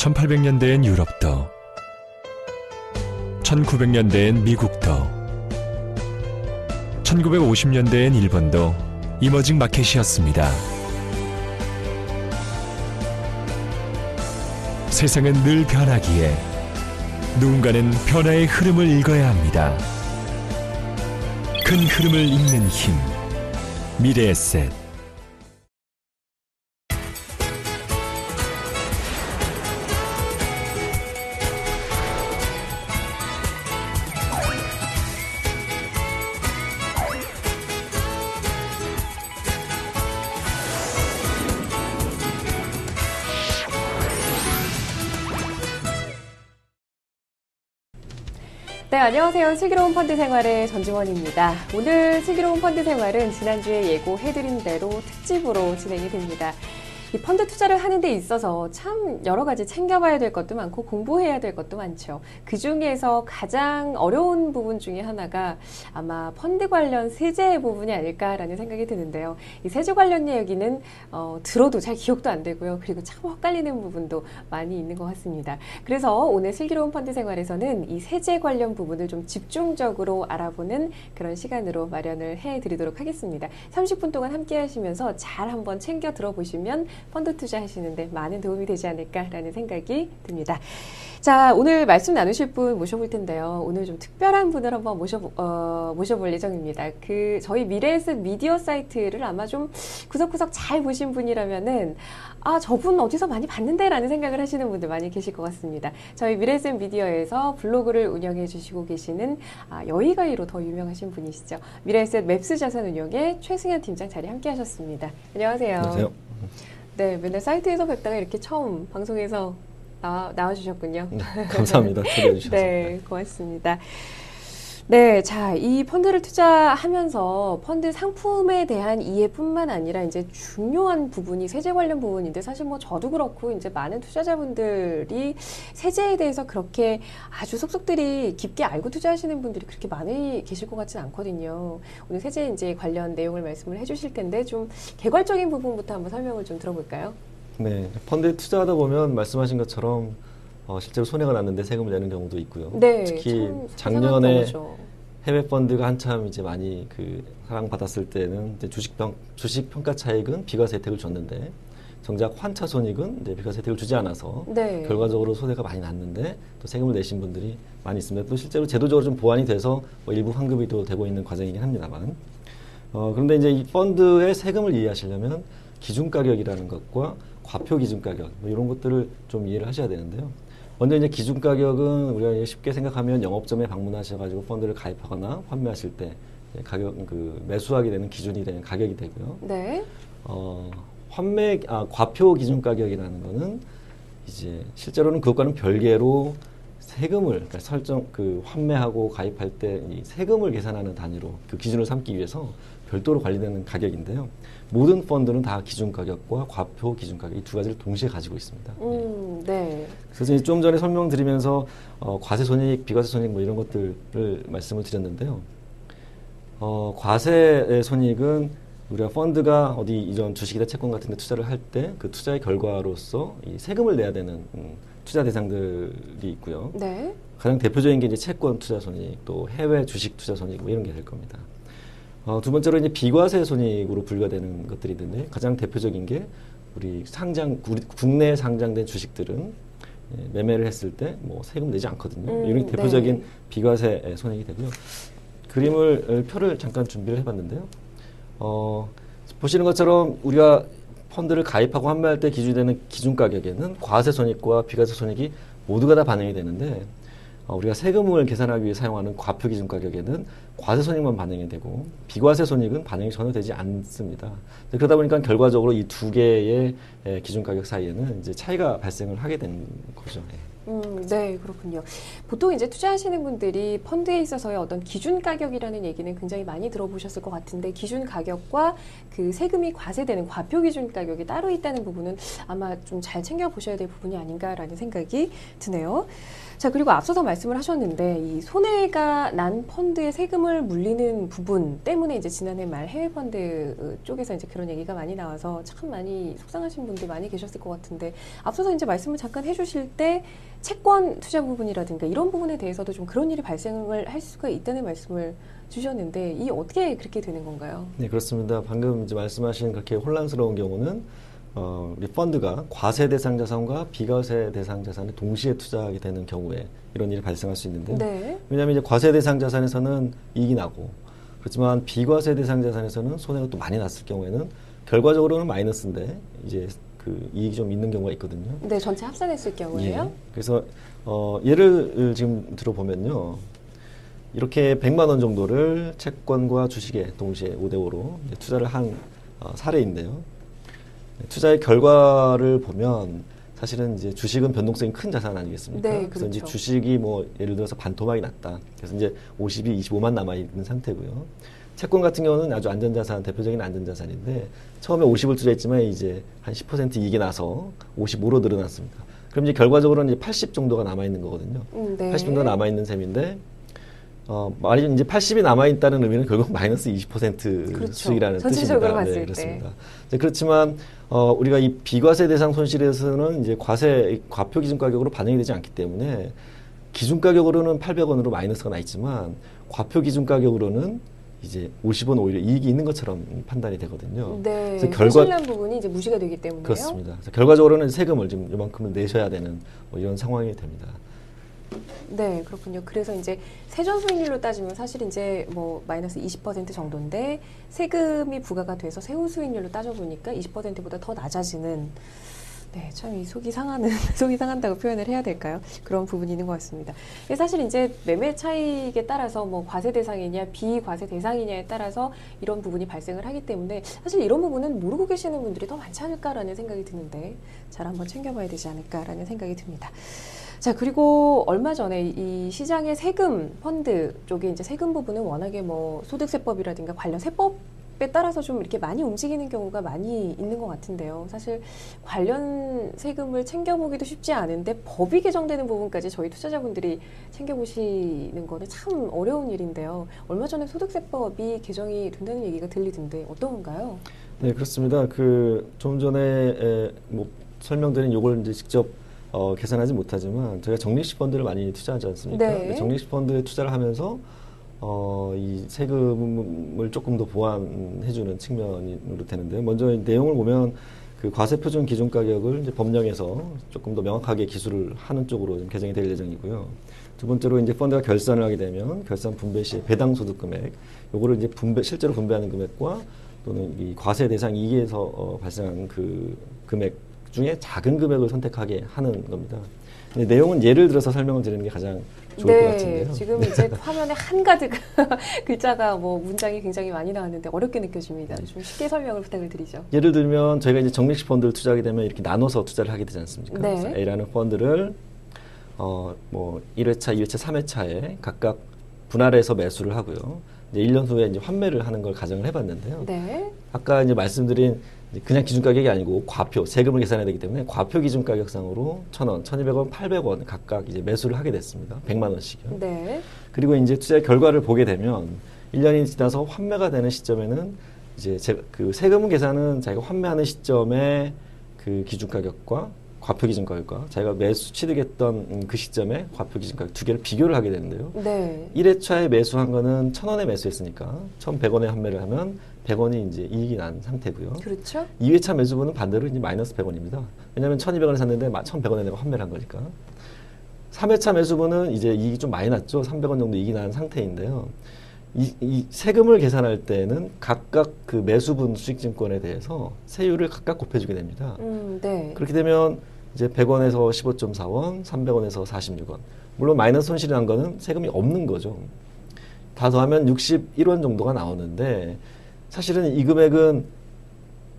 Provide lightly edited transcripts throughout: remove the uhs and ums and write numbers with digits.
1800년대엔 유럽도, 1900년대엔 미국도, 1950년대엔 일본도 이머징 마켓이었습니다. 세상은 늘 변하기에 누군가는 변화의 흐름을 읽어야 합니다. 큰 흐름을 읽는 힘, 미래에셋. 네, 안녕하세요. 슬기로운 펀드 생활의 전주원입니다. 오늘 슬기로운 펀드 생활은 지난주에 예고해드린 대로 특집으로 진행이 됩니다. 이 펀드 투자를 하는 데 있어서 참 여러 가지 챙겨봐야 될 것도 많고 공부해야 될 것도 많죠. 그 중에서 가장 어려운 부분 중에 하나가 아마 펀드 관련 세제 부분이 아닐까라는 생각이 드는데요. 이 세제 관련 이야기는 들어도 잘 기억도 안 되고요. 그리고 참 헷갈리는 부분도 많이 있는 것 같습니다. 그래서 오늘 슬기로운 펀드 생활에서는 이 세제 관련 부분을 좀 집중적으로 알아보는 그런 시간으로 마련을 해드리도록 하겠습니다. 30분 동안 함께 하시면서 잘 한번 챙겨 들어보시면 펀드 투자하시는데 많은 도움이 되지 않을까라는 생각이 듭니다. 자, 오늘 말씀 나누실 분 모셔볼 텐데요. 오늘 좀 특별한 분을 한번 모셔볼 예정입니다. 저희 미래에셋 미디어 사이트를 아마 좀 구석구석 잘 보신 분이라면은 저분 어디서 많이 봤는데 라는 생각을 하시는 분들 많이 계실 것 같습니다. 저희 미래에셋 미디어에서 블로그를 운영해 주시고 계시는 여의가이로 더 유명하신 분이시죠. 미래에셋 맵스 자산운용의 최승현 팀장 자리 함께 하셨습니다. 안녕하세요. 안녕하세요. 네, 맨날 사이트에서 뵙다가 이렇게 처음 방송에서 나와주셨군요. 네, 감사합니다. 초대해 주셔서. 네, 고맙습니다. 네, 자, 이 펀드를 투자하면서 펀드 상품에 대한 이해뿐만 아니라 이제 중요한 부분이 세제 관련 부분인데 사실 뭐 저도 그렇고 이제 많은 투자자분들이 세제에 대해서 그렇게 아주 속속들이 깊게 알고 투자하시는 분들이 그렇게 많이 계실 것 같지는 않거든요. 오늘 세제 이제 관련 내용을 말씀을 해주실 텐데 좀 개괄적인 부분부터 한번 설명을 좀 들어볼까요? 네, 펀드에 투자하다 보면 말씀하신 것처럼 실제로 손해가 났는데 세금을 내는 경우도 있고요. 네, 특히 작년에 해외 펀드가 한참 이제 많이 사랑받았을 때는 이제 주식 평가 차익은 비과세 혜택을 줬는데 정작 환차 손익은 이제 비과세 혜택을 주지 않아서 네. 결과적으로 손해가 많이 났는데 또 세금을 내신 분들이 많이 있습니다. 또 실제로 제도적으로 좀 보완이 돼서 일부 환급이 또 되고 있는 과정이긴 합니다만 그런데 이제 이 펀드의 세금을 이해하시려면 기준 가격이라는 것과 과표 기준 가격 이런 것들을 좀 이해를 하셔야 되는데요. 먼저 이제 기준 가격은 우리가 쉽게 생각하면 영업점에 방문하셔가지고 펀드를 가입하거나 판매하실 때 가격 매수하게 되는 기준이 되는 가격이 되고요. 네. 과표 기준 가격이라는 거는 이제 실제로는 그것과는 별개로 세금을 환매하고 가입할 때 이 세금을 계산하는 단위로 그 기준을 삼기 위해서 별도로 관리되는 가격인데요. 모든 펀드는 다 기준 가격과 과표 기준 가격 이 두 가지를 동시에 가지고 있습니다. 네. 그래서 좀 전에 설명드리면서 과세 손익, 비과세 손익 이런 것들을 말씀을 드렸는데요. 과세 손익은 우리가 펀드가 어디 이전 주식이나 채권 같은 데 투자를 할 때 그 투자의 결과로서 이 세금을 내야 되는 투자 대상들이 있고요. 네. 가장 대표적인 게 이제 채권 투자 손익, 또 해외 주식 투자 손익 이런 게 될 겁니다. 두 번째로 이제 비과세 손익으로 분류가 되는 것들이 있는데 가장 대표적인 게 우리 국내에 상장된 주식들은 매매를 했을 때 세금 내지 않거든요. 이런 대표적인 네. 비과세 손익이 되고요. 표를 잠깐 준비를 해봤는데요. 보시는 것처럼 우리가 펀드를 가입하고 판매할 때 기준되는 기준 가격에는 과세 손익과 비과세 손익이 모두가 다 반영이 되는데 우리가 세금을 계산하기 위해 사용하는 과표 기준 가격에는 과세 손익만 반영이 되고 비과세 손익은 반영이 전혀 되지 않습니다. 그러다 보니까 결과적으로 이 두 개의 기준 가격 사이에는 이제 차이가 발생을 하게 되는 거죠. 네, 그렇군요. 보통 이제 투자하시는 분들이 펀드에 있어서의 어떤 기준 가격이라는 얘기는 굉장히 많이 들어보셨을 것 같은데 기준 가격과 그 세금이 과세되는 과표 기준 가격이 따로 있다는 부분은 아마 좀 잘 챙겨보셔야 될 부분이 아닌가라는 생각이 드네요. 자, 그리고 앞서서 말씀을 하셨는데 이 손해가 난 펀드의 세금을 물리는 부분 때문에 이제 지난해 말 해외 펀드 쪽에서 이제 그런 얘기가 많이 나와서 참 많이 속상하신 분들 많이 계셨을 것 같은데 앞서서 이제 말씀을 잠깐 해주실 때 채권 투자 부분이라든가 이런 부분에 대해서도 좀 그런 일이 발생을 할 수가 있다는 말씀을 주셨는데 이 어떻게 그렇게 되는 건가요? 네, 그렇습니다. 방금 이제 말씀하신 그렇게 혼란스러운 경우는 우리 펀드가 과세 대상 자산과 비과세 대상 자산에 동시에 투자하게 되는 경우에 이런 일이 발생할 수 있는데요. 네. 왜냐하면 이제 과세 대상 자산에서는 이익이 나고 그렇지만 비과세 대상 자산에서는 손해가 또 많이 났을 경우에는 결과적으로는 마이너스인데 이제 그 이익이 좀 있는 경우가 있거든요. 네, 전체 합산했을 경우에요. 예. 그래서 예를 지금 들어보면요. 이렇게 100만 원 정도를 채권과 주식에 동시에 5대5로 투자를 한 사례인데요. 투자의 결과를 보면 사실은 이제 주식은 변동성이 큰 자산 아니겠습니까? 네, 그래서 이제 그렇죠. 주식이 뭐 예를 들어서 반토막이 났다. 그래서 이제 50이 25만 남아 있는 상태고요. 채권 같은 경우는 아주 안전자산, 대표적인 안전자산인데 처음에 50을 투자했지만 이제 한 10% 이익이 나서 55로 늘어났습니다. 그럼 이제 결과적으로는 이제 80 정도가 남아 있는 거거든요. 네. 80 정도가 남아 있는 셈인데 말이 이제 80이 남아있다는 의미는 결국 마이너스 20% 그렇죠. 수익이라는 전체적으로 뜻입니다. 봤을 네, 때. 그렇습니다. 네, 그렇지만 우리가 이 비과세 대상 손실에서는 이제 과표 기준 가격으로 반영이 되지 않기 때문에 기준 가격으로는 800원으로 마이너스가 나 있지만 과표 기준 가격으로는 이제 50원 오히려 이익이 있는 것처럼 판단이 되거든요. 네. 그래서 손실난 부분이 이제 무시가 되기 때문에요. 그렇습니다. 그래서 결과적으로는 세금을 지금 이만큼은 내셔야 되는 이런 상황이 됩니다. 네, 그렇군요. 그래서 이제 세전 수익률로 따지면 사실 이제 뭐 마이너스 20% 정도인데 세금이 부과가 돼서 세후 수익률로 따져보니까 20%보다 더 낮아지는 네, 참 이 속이 상하는 속이 상한다고 표현을 해야 될까요? 그런 부분이 있는 것 같습니다. 사실 이제 매매 차익에 따라서 뭐 과세 대상이냐 비과세 대상이냐에 따라서 이런 부분이 발생을 하기 때문에 사실 이런 부분은 모르고 계시는 분들이 더 많지 않을까라는 생각이 드는데 잘 한번 챙겨봐야 되지 않을까라는 생각이 듭니다. 자, 그리고 얼마 전에 이 시장의 세금 펀드 쪽에 이제 세금 부분은 워낙에 뭐 소득세법이라든가 관련 세법에 따라서 좀 이렇게 많이 움직이는 경우가 많이 있는 것 같은데요. 사실 관련 세금을 챙겨보기도 쉽지 않은데 법이 개정되는 부분까지 저희 투자자분들이 챙겨보시는 거는 참 어려운 일인데요. 얼마 전에 소득세법이 개정이 된다는 얘기가 들리던데 어떤가요? 네, 그렇습니다. 좀 전에 뭐 설명드린 요걸 이제 직접 계산하지 못하지만 저희가 적립식 펀드를 많이 투자하지 않습니까? 네. 적립식 펀드에 투자를 하면서 이 세금을 조금 더 보완해주는 측면으로 되는데요. 먼저 내용을 보면 그 과세 표준 기준 가격을 이제 법령에서 조금 더 명확하게 기술을 하는 쪽으로 좀 개정이 될 예정이고요. 두 번째로 이제 펀드가 결산을 하게 되면 결산 분배 시 배당 소득 금액, 요거를 이제 실제로 분배하는 금액과 또는 이 과세 대상 이익에서 발생한 그 금액 중에 작은 금액을 선택하게 하는 겁니다. 근데 내용은 예를 들어서 설명을 드리는 게 가장 좋을 것 같은데요. 지금 이제 화면에 한가득 글자가 뭐 문장이 굉장히 많이 나왔는데 어렵게 느껴집니다. 좀 쉽게 설명을 부탁을 드리죠. 예를 들면 저희가 이제 적립식 펀드를 투자하게 되면 이렇게 나눠서 투자를 하게 되지 않습니까? 네. 그래서 A라는 펀드를 뭐 1회차, 2회차, 3회차에 각각 분할해서 매수를 하고요. 이제 1년 후에 이제 환매를 하는 걸 가정을 해봤는데요. 네. 아까 이제 말씀드린 그냥 기준 가격이 아니고 과표, 세금을 계산해야 되기 때문에 과표 기준 가격상으로 1,000원, 1,200원, 800원 각각 이제 매수를 하게 됐습니다. 100만 원씩요. 네. 그리고 이제 투자의 결과를 보게 되면 1년이 지나서 환매가 되는 시점에는 이제 그 세금 계산은 자기가 환매하는 시점에 그 기준 가격과 과표 기준 가격과 자기가 매수 취득했던 그 시점에 과표 기준 가격 두 개를 비교를 하게 되는데요. 네. 1회차에 매수한 거는 1,000원에 매수했으니까 1,100원에 환매를 하면 100원이 이제 이익이 난 상태고요. 그렇죠. 2회차 매수분은 반대로 이제 마이너스 100원입니다. 왜냐하면 1,200원에 샀는데 1,100원에 내가 환매를 한 거니까. 3회차 매수분은 이제 이익이 좀 많이 났죠. 300원 정도 이익이 난 상태인데요. 이 세금을 계산할 때는 각각 그 매수분 수익증권에 대해서 세율을 각각 곱해주게 됩니다. 네. 그렇게 되면 이제 100원에서 15.4원, 300원에서 46원. 물론 마이너스 손실이 난 거는 세금이 없는 거죠. 다 더하면 61원 정도가 나오는데 사실은 이 금액은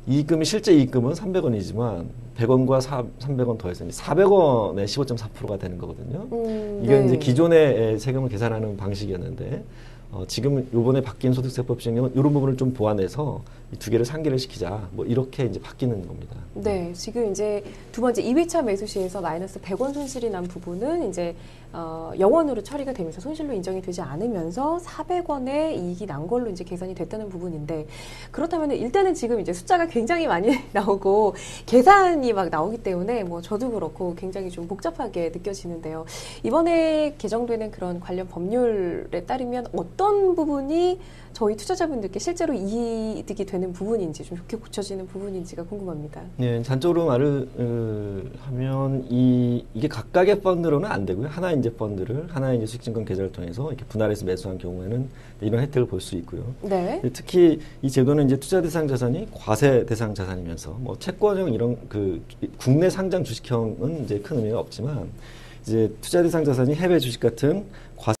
이익금이 실제 이익금은 300원이지만 100원과 300원 더해서 400원의 15.4%가 되는 거거든요. 이게 네. 이제 기존의 세금을 계산하는 방식이었는데 지금 이번에 바뀐 소득세법 시행령은 이런 부분을 좀 보완해서 이 두 개를 상기를 시키자. 뭐 이렇게 이제 바뀌는 겁니다. 네, 지금 이제 두 번째 2회차 매수 시에서 마이너스 100원 손실이 난 부분은 이제 영원으로 처리가 되면서 손실로 인정이 되지 않으면서 400원의 이익이 난 걸로 이제 계산이 됐다는 부분인데, 그렇다면 일단은 지금 이제 숫자가 굉장히 많이 나오고 계산이 막 나오기 때문에 뭐 저도 그렇고 굉장히 좀 복잡하게 느껴지는데요. 이번에 개정되는 그런 관련 법률에 따르면 어떤 부분이 저희 투자자분들께 실제로 이득이 되는 부분인지, 좀 좋게 고쳐지는 부분인지가 궁금합니다. 네, 단적으로 말을 하면 이게 각각의 펀드로는 안 되고요. 하나의 이제 펀드를 하나의 이제 수익증권 계좌를 통해서 이렇게 분할해서 매수한 경우에는 이런 혜택을 볼 수 있고요. 네. 특히 이 제도는 이제 투자 대상 자산이 과세 대상 자산이면서 뭐 채권형 이런 그 국내 상장 주식형은 이제 큰 의미가 없지만, 이제 투자 대상 자산이 해외 주식 같은 과세